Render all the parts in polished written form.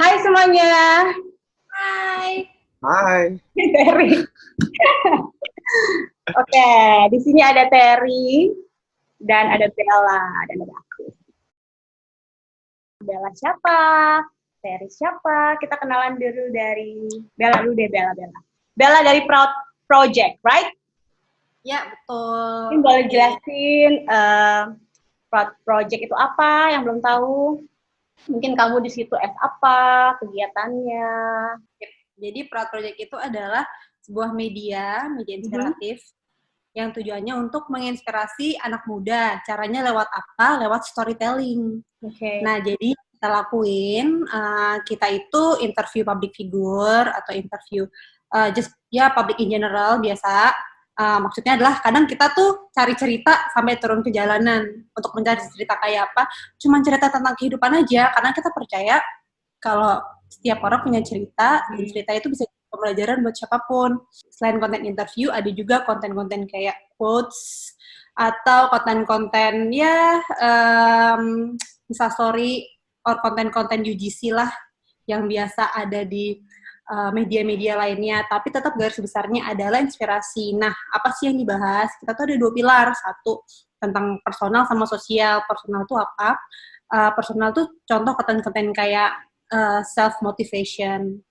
Hai semuanya. Hai. Hai. Terry. Oke, di sini ada Terry dan ada Bella dan ada aku. Bella siapa? Terry siapa? Kita kenalan dulu dari Bella dulu deh, Bella. Bella dari Proud Project, right? Ya, betul. Mungkin boleh jelasin Proud Project itu apa yang belum tahu? Mungkin kamu di situ apa kegiatannya? Jadi Proud Project itu adalah sebuah media inspiratif yang tujuannya untuk menginspirasi anak muda. Caranya lewat apa? Lewat storytelling. Oke. Nah, jadi kita lakuin, kita itu interview public figure atau interview public in general biasa. Maksudnya adalah kadang kita tuh cari cerita sampai turun ke jalanan untuk mencari cerita kayak apa. Cuman cerita tentang kehidupan aja, karena kita percaya kalau setiap orang punya cerita, dan cerita itu bisa jadi pembelajaran buat siapapun. Selain konten interview, ada juga konten-konten kayak quotes, atau konten-konten Instastory, or konten-konten UGC lah, yang biasa ada di media-media lainnya, tapi tetap garis besarnya adalah inspirasi. Nah, apa sih yang dibahas? Kita tuh ada 2 pilar. Satu, tentang personal sama sosial. Personal tuh apa? Personal tuh contoh konten-konten kayak self-motivation,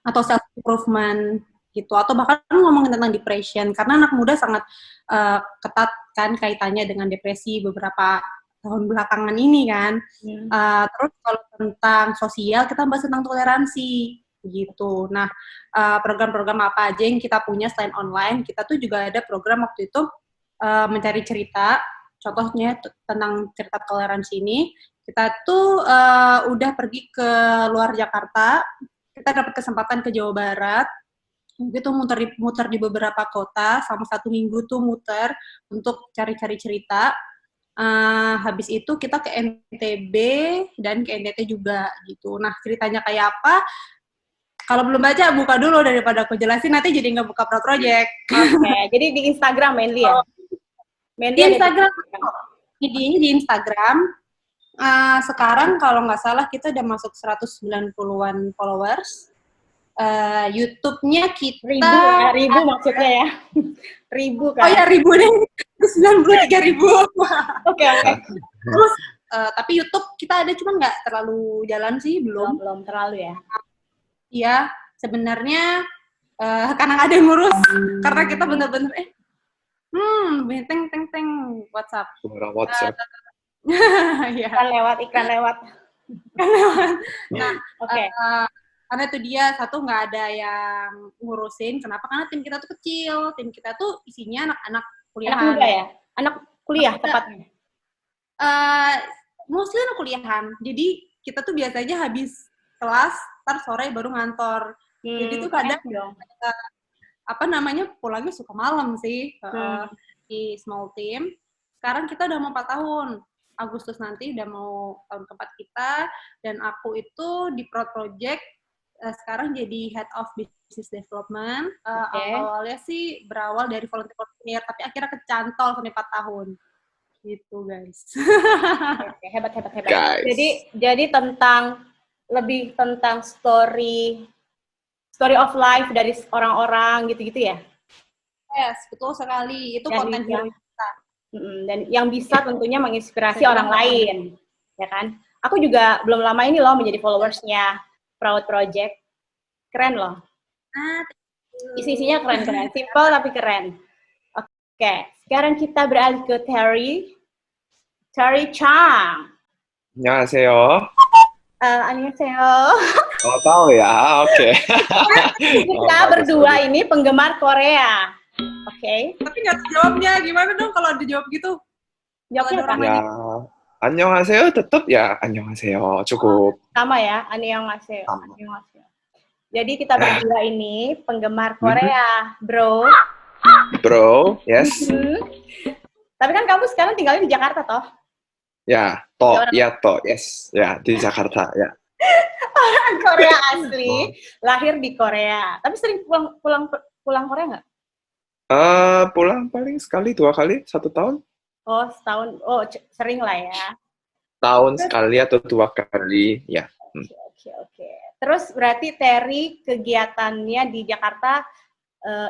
atau self-improvement, gitu. Atau bahkan ngomongin tentang depression, karena anak muda sangat ketat kan kaitannya dengan depresi beberapa tahun belakangan ini kan. Terus kalau tentang sosial, kita bahas tentang toleransi, gitu. Nah, program-program apa aja yang kita punya selain online, kita tuh juga ada program waktu itu mencari cerita, contohnya tentang cerita toleransi ini, kita tuh udah pergi ke luar Jakarta, kita dapat kesempatan ke Jawa Barat, itu muter di beberapa kota, sama 1 minggu tuh muter untuk cari-cari cerita. Habis itu kita ke NTB dan ke NTT juga gitu. Nah, ceritanya kayak apa? Kalau belum baca, buka dulu daripada aku jelasin, nanti jadi nggak buka Proud Project. Oke, jadi di Instagram mainly ya? Di Instagram. Di Instagram. Sekarang kalau nggak salah kita udah masuk 190-an followers. YouTube-nya kita... Ribu maksudnya ya? Ribu kan? Oh ya, ribu deh. 93.000. Oke. Terus, tapi YouTube kita ada, cuma nggak terlalu jalan sih, belum. Belum terlalu ya? Iya, sebenarnya karena nggak ada yang ngurus, karena kita bener-bener teng WhatsApp. WhatsApp. Ya. Iklan lewat. Nah, oke. Karena itu dia, satu, nggak ada yang ngurusin. Kenapa? Karena tim kita tuh kecil. Tim kita tuh isinya anak-anak kuliahan. Anak muda ya? Anak kuliah tepatnya? Mostly anak kuliahan. Jadi kita tuh biasanya habis kelas, ntar sore baru ngantor. Jadi tuh kadang pulangnya suka malam sih di small team. Sekarang kita udah mau 4 tahun. Agustus nanti udah mau tahun keempat kita, dan aku itu di Proud Project sekarang jadi Head of Business Development. Awalnya sih berawal dari volunteer, tapi akhirnya kecantol sampai 4 tahun. Gitu, guys. Oke, hebat. Guys. Jadi lebih tentang story of life dari orang-orang gitu-gitu ya? Yes, betul sekali. Itu konten hero kita. Dan yang bisa tentunya menginspirasi orang lain, ya kan? Aku juga belum lama ini loh menjadi followersnya Proud Project. Keren loh. Isi-isinya keren. Simple tapi keren. Oke, sekarang kita beralih ke Terry Chang. 안녕하세요. Annyeonghaseyo. Oh, tahu ya, oke. Kita berdua ini penggemar Korea. Oke. Tapi nggak jawabnya, gimana dong kalau dijawab gitu? Jawabnya apa? Ya, 안녕하세요 tetap ya, 안녕하세요 cukup. Sama ya, annyeonghaseyo. Jadi kita berdua ini penggemar Korea, bro. Bro, yes. Tapi kan kamu sekarang tinggalnya di Jakarta toh? Ya, yes. Ya, di Jakarta, ya. Orang Korea asli, lahir di Korea. Tapi sering pulang Korea nggak? Pulang paling sekali, 2 kali, 1 tahun. Oh, setahun. Oh, sering lah ya. Tahun sekali atau 2 kali, ya. Oke. Terus berarti Terry kegiatannya di Jakarta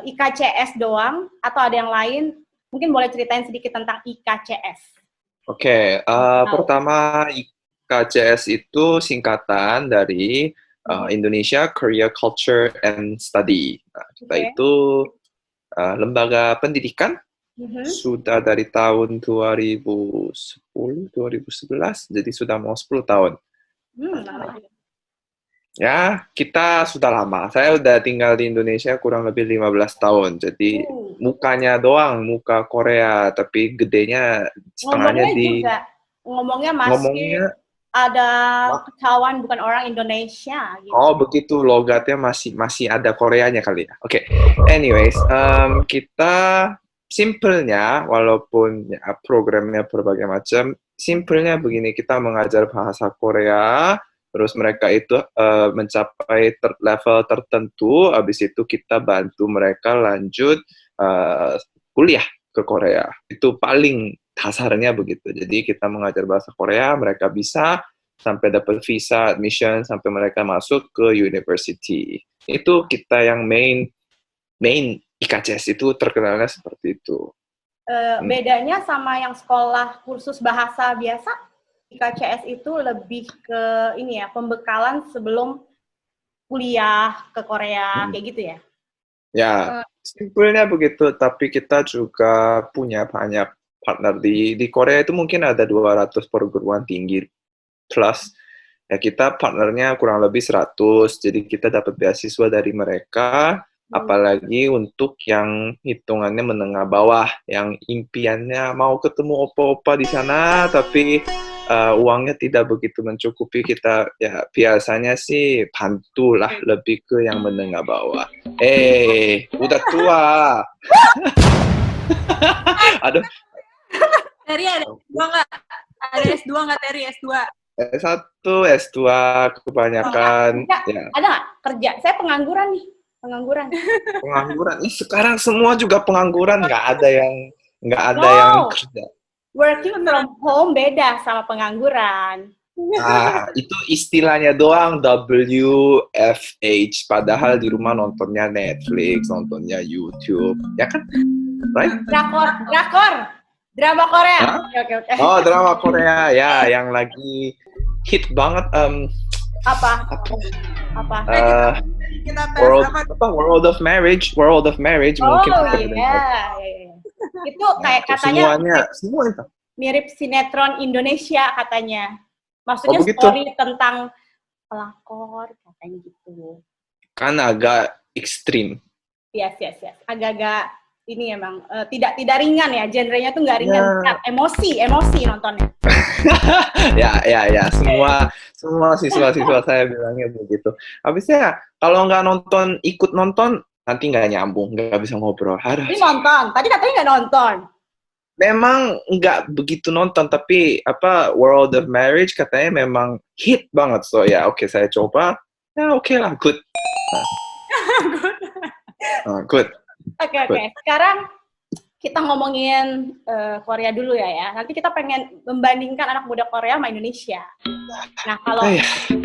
IKCS doang atau ada yang lain? Mungkin boleh ceritain sedikit tentang IKCS. Oke, pertama IKCS itu singkatan dari Indonesia Korea Culture and Study. Nah, kita itu lembaga pendidikan sudah dari tahun 2010, 2011, jadi sudah mau 10 tahun. Ya, kita sudah lama. Saya udah tinggal di Indonesia kurang lebih 15 tahun. Jadi mukanya doang, muka Korea, tapi gedenya setengahnya ngomongnya masih ada ketahuan bukan orang Indonesia gitu. Oh, begitu, logatnya masih ada Koreanya kali ya. Oke. Anyways, kita simpelnya walaupun ya, programnya berbagai macam, simpelnya begini, kita mengajar bahasa Korea. Terus mereka itu mencapai level tertentu, habis itu kita bantu mereka lanjut kuliah ke Korea. Itu paling dasarnya begitu. Jadi kita mengajar bahasa Korea, mereka bisa sampai dapat visa admission, sampai mereka masuk ke university. Itu kita yang main IKCS itu terkenalnya seperti itu. Bedanya sama yang sekolah kursus bahasa biasa? IKCS itu lebih ke ini ya, pembekalan sebelum kuliah ke Korea, kayak gitu ya? Ya, simpelnya begitu, tapi kita juga punya banyak partner di Korea itu mungkin ada 200 perguruan tinggi plus. Ya, kita partnernya kurang lebih 100, jadi kita dapat beasiswa dari mereka, apalagi untuk yang hitungannya menengah bawah, yang impiannya mau ketemu opa-opa di sana, tapi uangnya tidak begitu mencukupi, kita ya biasanya sih bantulah lebih ke yang menengah bawah. Udah tua. Aduh. Terry ada S2 nggak? Ada S2 nggak Terry? S2? S1, S2 kebanyakan. Ya. Ada nggak kerja? Saya pengangguran nih. Pengangguran. Ini sekarang semua juga pengangguran, nggak ada yang kerja. Working from home beda sama pengangguran. Itu istilahnya doang WFH, padahal di rumah nontonnya Netflix, nontonnya YouTube, ya kan? Right? Drakor. Drama Korea. Oke. Oh, drama Korea ya, yang lagi hit banget. Apa? World of Marriage. Mungkin. Oh iya. Itu kayak katanya semua itu mirip sinetron Indonesia katanya. Maksudnya story tentang pelakor katanya gitu. Kan agak ekstrim. Yes. Agak-agak ini emang tidak ringan ya, genrenya tuh nggak ringan, emosi nontonnya. ya, semua siswa saya bilangnya begitu. Habisnya kalau nggak ikut nonton nanti nggak nyambung, nggak bisa ngobrol. Tapi nonton, tadi katanya nggak nonton. Memang nggak begitu nonton, tapi World of Marriage katanya memang hit banget, so ya oke, saya coba, ya oke lah, good. Good. Oke. Sekarang kita ngomongin Korea dulu ya. Nanti kita pengen membandingkan anak muda Korea sama Indonesia. Nah, kalau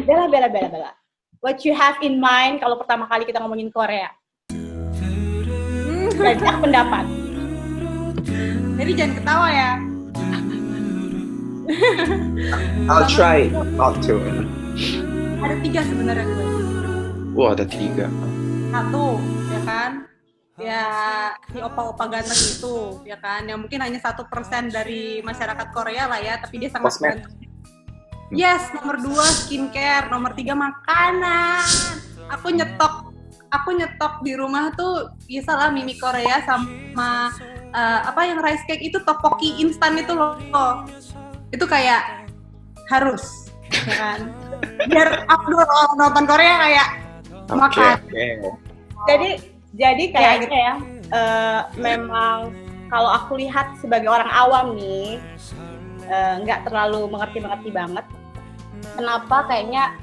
Bella. What you have in mind kalau pertama kali kita ngomongin Korea? Banyak pendapat. Jadi jangan ketawa ya. I'll try not to. Ada 3 sebenarnya gue. Ada 3. 1, ya kan? Ya, si opa-opa ganteng itu, ya kan? Yang mungkin hanya 1% dari masyarakat Korea lah ya, tapi dia sangat ganteng. Yes, nomor 2 skincare, nomor 3 makanan. Aku nyetok di rumah tuh biasalah mie Korea sama yang rice cake itu tteokbokki instan itu loh. Itu kayak harus, ya kan? Biar aku nonton Korea kayak makan. Jadi kayaknya ya, memang kalau aku lihat sebagai orang awam nih, nggak terlalu mengerti banget. Kenapa kayaknya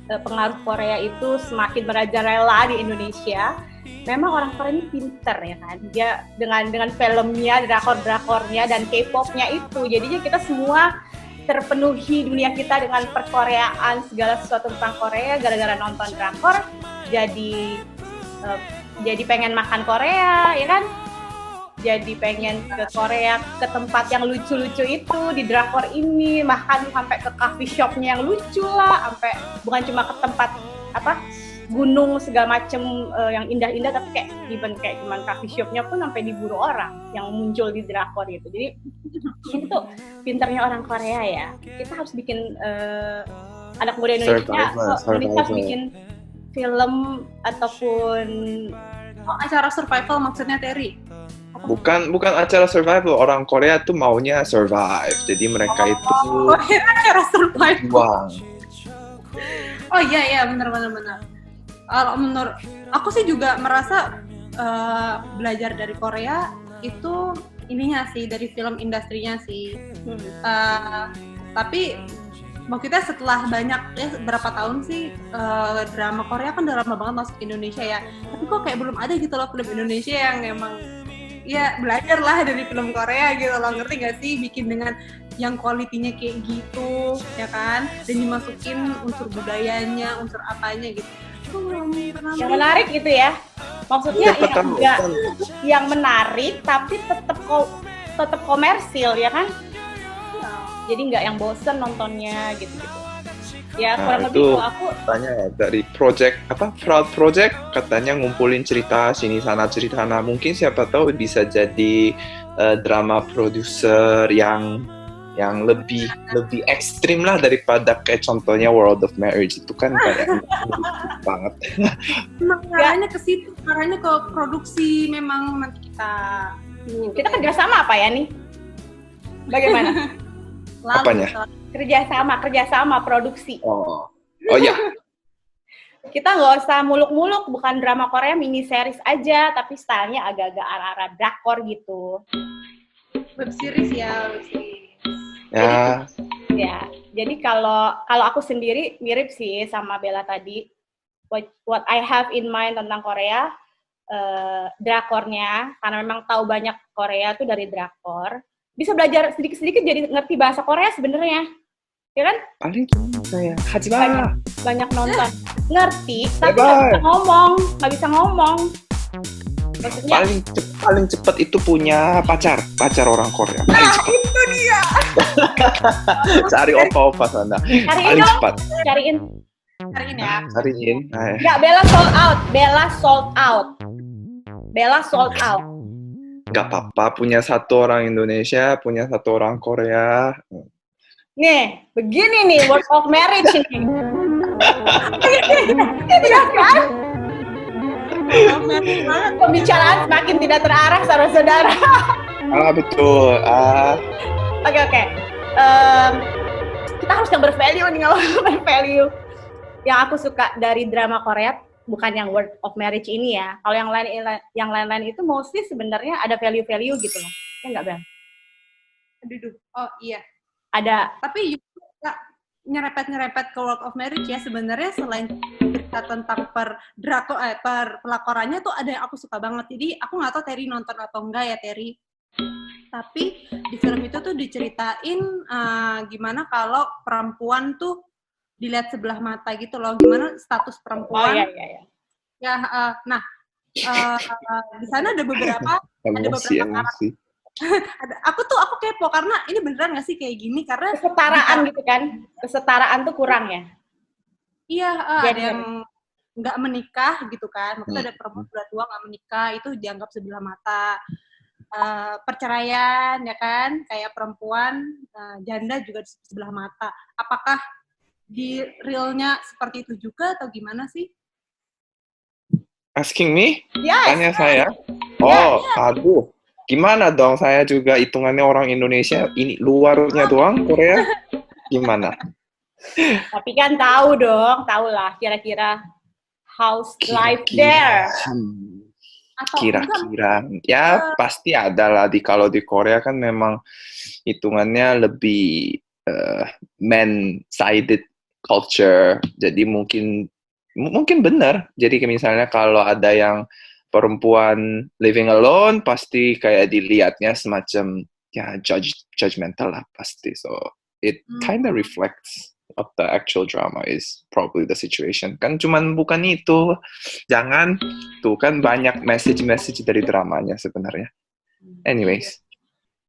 pengaruh Korea itu semakin merajalela di Indonesia? Memang orang Korea ini pinter ya kan, dia dengan filmnya, drakor-drakornya dan K-popnya itu, jadinya kita semua terpenuhi dunia kita dengan perkoreaan segala sesuatu tentang Korea gara-gara nonton drakor, jadi pengen makan Korea, ya kan? Jadi pengen ke Korea, ke tempat yang lucu-lucu itu di drakor ini, makan sampai ke coffee shopnya yang lucu lah, sampai bukan cuma ke tempat gunung segala macem yang indah-indah, tapi kayak even kayak cuman coffee shopnya pun sampai diburu orang yang muncul di drakor itu. Jadi ini tuh pinternya orang Korea ya. Kita harus bikin anak muda Indonesia harus bikin film ataupun acara survival maksudnya Terry. Bukan acara survival, orang Korea tuh maunya survive. Jadi mereka itu acara survival. Wow. Oh iya benar. Kalau menurut aku sih juga merasa belajar dari Korea itu ininya sih, dari film industrinya sih. Tapi mau kita setelah banyak berapa tahun sih drama Korea kan udah lama banget masuk ke Indonesia ya. Tapi kok kayak belum ada gitu loh film Indonesia yang emang ya belajar lah dari film Korea gitu loh, ngerti gak sih, bikin dengan yang kualitinya kayak gitu ya kan, dan dimasukin unsur budayanya, unsur apanya gitu. Yang menarik gitu ya, maksudnya yang menarik tapi tetap komersil ya kan, jadi nggak yang bosen nontonnya gitu. Ya kurang lebih kalau aku tanya ya, dari Proud Project katanya ngumpulin cerita sini sana mungkin siapa tahu bisa jadi drama produser yang lebih ekstrim lah daripada kayak contohnya World of Marriage itu kan kayak banget. Arahnya ke situ, arahnya ke produksi memang nanti kita kerjasama apa ya nih? Bagaimana? Apanya? Kerjasama produksi. Oh ya. Kita nggak usah muluk-muluk, bukan drama Korea mini series aja, tapi stylenya agak-agak arah-arah drakor gitu. Web series ya, web series. Jadi kalau aku sendiri mirip sih sama Bella tadi. What I have in mind tentang Korea, drakornya, karena memang tahu banyak Korea tuh dari drakor. Bisa belajar sedikit-sedikit jadi ngerti bahasa Korea sebenarnya, ya kan? Paling saya Hajima banyak nonton, ngerti, tapi nggak bisa ngomong. Maksudnya, paling cepat itu punya pacar orang Korea. Itu dia. Cari opa sana. Paling cepat. Cariin ya. Cariin. Nggak, Bella sold out. Gak apa-apa, punya satu orang Indonesia, punya satu orang Korea. Nih, begini nih, World of Marriage ini. Iya kan? Pembicaraan semakin tidak terarah, saudara-saudara. Betul. Oke. Kita harus yang bervalue nih, ngomong bervalue. Yang aku suka dari drama Korea, bukan yang World of Marriage ini ya. Kalau yang lain-lain itu mostly sebenarnya ada value-value gitu loh. Ya nggak, Bel? Oh iya. Ada. Tapi juga nyerepet ke World of Marriage ya, sebenarnya selain cerita tentang pelakorannya tuh ada yang aku suka banget. Jadi aku nggak tahu Terry nonton atau enggak ya Terry. Tapi di film itu tuh diceritain gimana kalau perempuan tuh dilihat sebelah mata gitu loh, gimana status perempuan. Oh iya. Ya, di sana ada beberapa emosi. Aku kepo karena ini beneran nggak sih kayak gini, karena kesetaraan gitu kan, kesetaraan tuh kurang ya. Iya, ada yang nggak menikah gitu kan, maksudnya ada perempuan udah tua nggak menikah itu dianggap sebelah mata. Perceraian ya kan, kayak perempuan janda juga di sebelah mata. Apakah di realnya seperti itu juga atau gimana sih? Asking me? Yes. Tanya saya? Aduh. Gimana dong, saya juga hitungannya orang Indonesia, ini luarnya doang, Korea. Gimana? Tapi kan tahu lah kira-kira how's life there? Kira-kira, ya pasti ada lah. Kalau di Korea kan memang hitungannya lebih man-sided culture, jadi mungkin benar. Jadi misalnya kalau ada yang perempuan living alone, pasti kayak dilihatnya semacam ya judgmental lah pasti. So it kind of reflects what the actual drama is, probably the situation. Kan cuman bukan itu, jangan tuh kan banyak message dari dramanya sebenarnya. Anyways.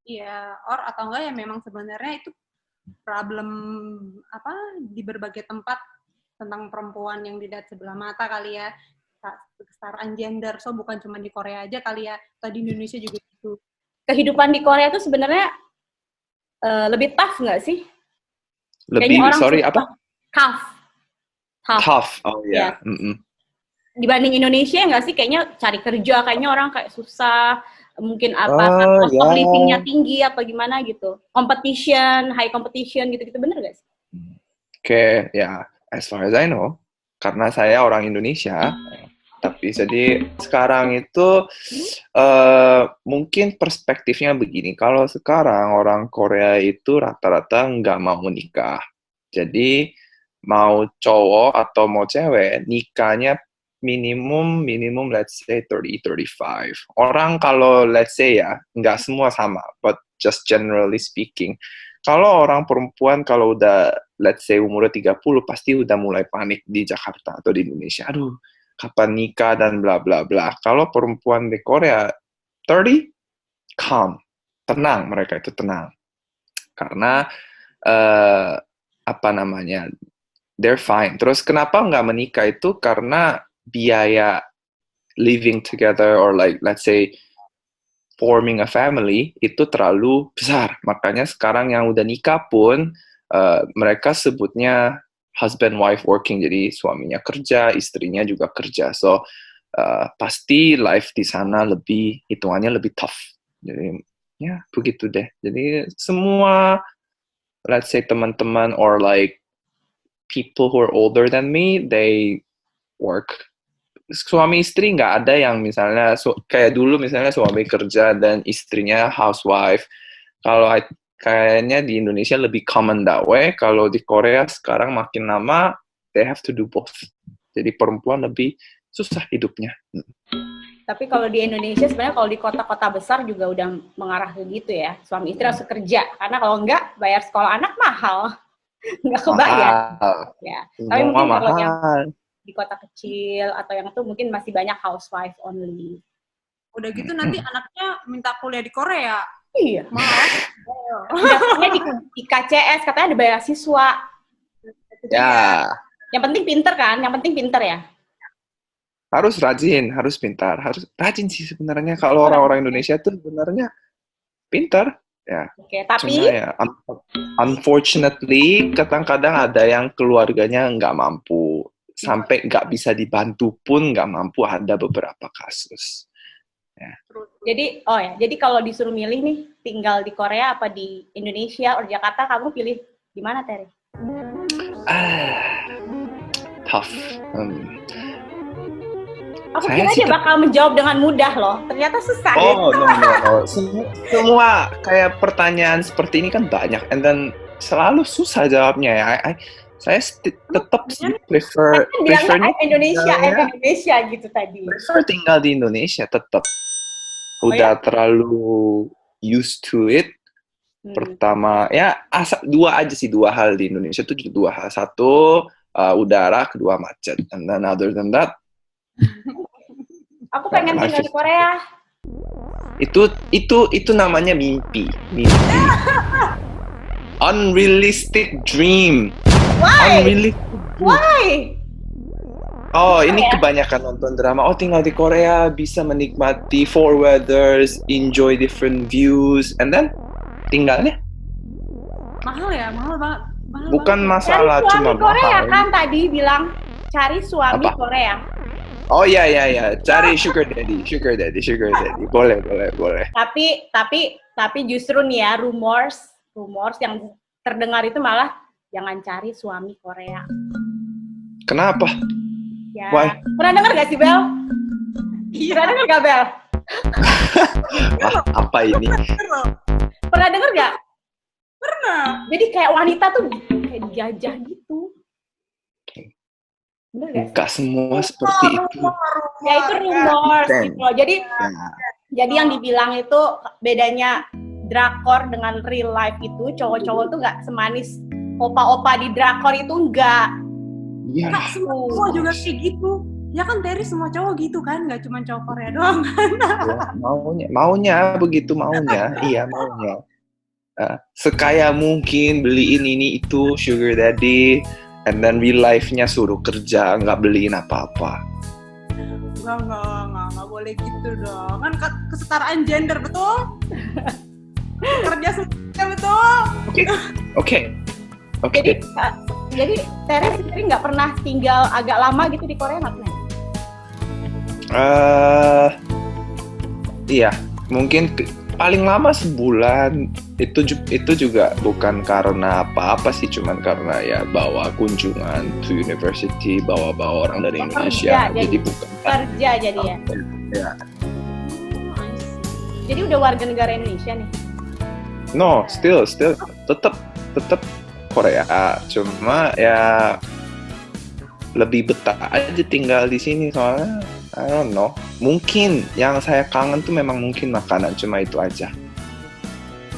Iya, or atau enggak ya memang sebenarnya itu problem di berbagai tempat tentang perempuan yang dilihat sebelah mata kali ya, kesetaraan gender. So bukan cuma di Korea aja kali ya, atau di Indonesia juga gitu. Kehidupan di Korea tuh sebenarnya lebih tough nggak sih? Lebih, sorry, apa? Tough. Oh ya. Yeah. Yeah. Dibanding Indonesia nggak sih? Kayaknya cari kerja, kayaknya orang kayak susah. Mungkin cost of living-nya tinggi, apa gimana gitu. High competition gitu-gitu. Bener nggak sih? Oke, ya. As far as I know. Karena saya orang Indonesia. Tapi jadi sekarang itu mungkin perspektifnya begini. Kalau sekarang orang Korea itu rata-rata nggak mau nikah. Jadi mau cowok atau mau cewek nikahnya minimum let's say 30-35. Orang kalau let's say ya nggak semua sama, but just generally speaking. Kalau orang perempuan kalau udah let's say umurnya 30 pasti udah mulai panik di Jakarta atau di Indonesia. Aduh, kapan nikah dan bla bla bla. Kalau perempuan di Korea 30 calm, tenang, mereka itu tenang. Karena they're fine. Terus kenapa nggak menikah itu karena biaya living together or like let's say forming a family itu terlalu besar. Makanya sekarang yang udah nikah pun mereka sebutnya husband wife working, jadi suaminya kerja, istrinya juga kerja. So pasti life di sana hitungannya lebih tough. Jadi ya begitu deh. Jadi semua let's say teman-teman or like people who are older than me, they work. Suami istri nggak ada yang misalnya kayak dulu misalnya suami kerja dan istrinya housewife. Kalau kayaknya di Indonesia lebih common that way. Kalau di Korea sekarang makin lama, they have to do both. Jadi perempuan lebih susah hidupnya. Tapi kalau di Indonesia sebenarnya kalau di kota-kota besar juga udah mengarah ke gitu ya. Suami istri harus kerja. Karena kalau enggak, bayar sekolah anak mahal. Nggak kebayar. Ya. Tapi mungkin kalau yang di kota kecil atau yang itu mungkin masih banyak housewife only. Udah gitu nanti anaknya minta kuliah di Korea. Iya. Daftarnya di KCS, katanya ada beasiswa. Ya. Yang penting pinter kan? Yang penting pinter ya? Harus rajin, harus pintar. Harus rajin sih sebenarnya. Kalau orang-orang Indonesia tuh sebenarnya pintar. Ya. Oke, tapi cuma ya, unfortunately, kadang-kadang ada yang keluarganya nggak mampu. Sampai nggak bisa dibantu pun nggak mampu, ada beberapa kasus. Ya. Jadi kalau disuruh milih nih, tinggal di Korea apa di Indonesia atau Jakarta, kamu pilih di mana, Terry? Tough. Aku kira dia bakal menjawab dengan mudah loh, ternyata susah. No. Semua kayak pertanyaan seperti ini kan banyak, and then selalu susah jawabnya ya. Saya tetap prefernya Indonesia gitu tadi. Prefer tinggal di Indonesia tetap. Udah terlalu used to it. Pertama, ya dua hal di Indonesia tuh dua hal. Satu, udara, kedua macet. And then other than that, aku pengen tinggal di Korea. Itu namanya mimpi. Unrealistic dream. Why? Why? Oh, ini kebanyakan nonton drama. Oh, tinggal di Korea bisa menikmati four weathers, enjoy different views, and then tinggalnya mahal banget. Bukan masalah cuma mahal. Korea mahal. Kan tadi bilang cari suami Korea. Oh iya, cari sugar daddy. Boleh. Tapi justru nih ya rumors yang terdengar itu malah jangan cari suami Korea. Kenapa? Ya. Why? Pernah dengar gak sih, Bel? Iya. Pernah dengar gak, Bel? Apa ini? Pernah dengar gak? Pernah. Jadi kayak wanita tuh kayak dijajah gitu. Bener gak sih? Gak semua seperti itu. Ya itu rumors gitu loh. Jadi yang dibilang itu bedanya drakor dengan real life itu cowok-cowok tuh nggak semanis opa-opa di drakor itu enggak. Iya. Kak, semua cowok juga kayak gitu. Ya kan Terry semua cowok gitu kan, nggak cuma cowok Korea doang kan. Ya, maunya begitu maunya. Iya, maunya. Sekaya mungkin beliin ini itu sugar daddy, and then real life-nya suruh kerja, nggak beliin apa-apa. Nggak boleh gitu dong. Kan kesetaraan gender, betul? Kerja semuanya, betul? Oke. Jadi Terry sendiri nggak pernah tinggal agak lama gitu di Korea, nggak pernah? Iya, mungkin paling lama sebulan. Itu juga bukan karena apa-apa sih, cuman karena ya bawa kunjungan to university, bawa orang dari Indonesia, kerja, jadi bukan kerja jadi ya. Ya. Jadi udah warga negara Indonesia nih. No, still tetap Korea, cuma ya lebih betah aja tinggal di sini soalnya I don't know. Mungkin yang saya kangen tuh memang mungkin makanan, cuma itu aja.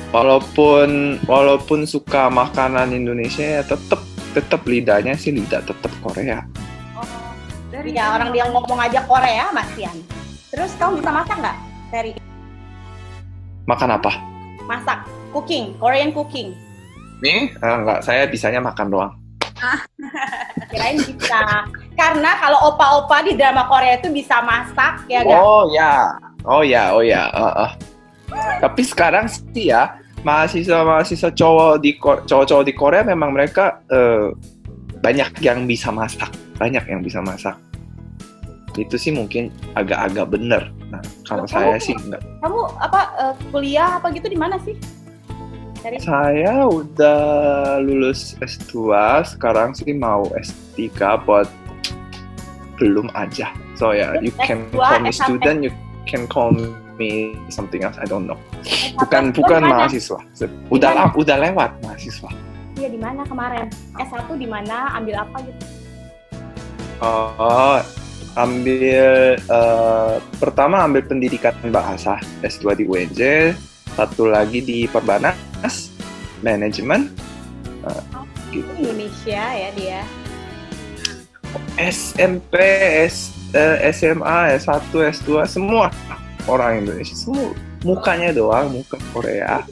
Walaupun suka makanan Indonesia ya tetap lidahnya sih lidah tetap Korea. Dari ya orang dia ngomong aja Korea, Mas Ian. Terus kamu bisa masak nggak, Terry? Makan apa? Masak, cooking, Korean cooking. Nih, enggak, saya bisanya makan doang. Kirain bisa. Karena kalau opa-opa di drama Korea itu bisa masak, ya nggak? Oh ya. Tapi sekarang sih ya, mahasiswa cowok-cowok di Korea memang mereka banyak yang bisa masak. Itu sih mungkin agak-agak bener. Nah, kalau saya sih enggak. Kamu kuliah apa gitu di mana sih? Saya udah lulus S2, sekarang sih mau S3, but belum aja. So ya, you can call me student, you can call me something else, I don't know. Bukan mahasiswa. Udah lewat mahasiswa. Iya, di mana kemarin? S1 di mana? Ambil apa gitu? Pertama ambil pendidikan bahasa, S2 di UNJ, satu lagi di Perbanas, manajemen. Gitu. Indonesia ya dia. SMP, SMA, S1, S2, semua orang Indonesia. Semua mukanya doang, muka Korea.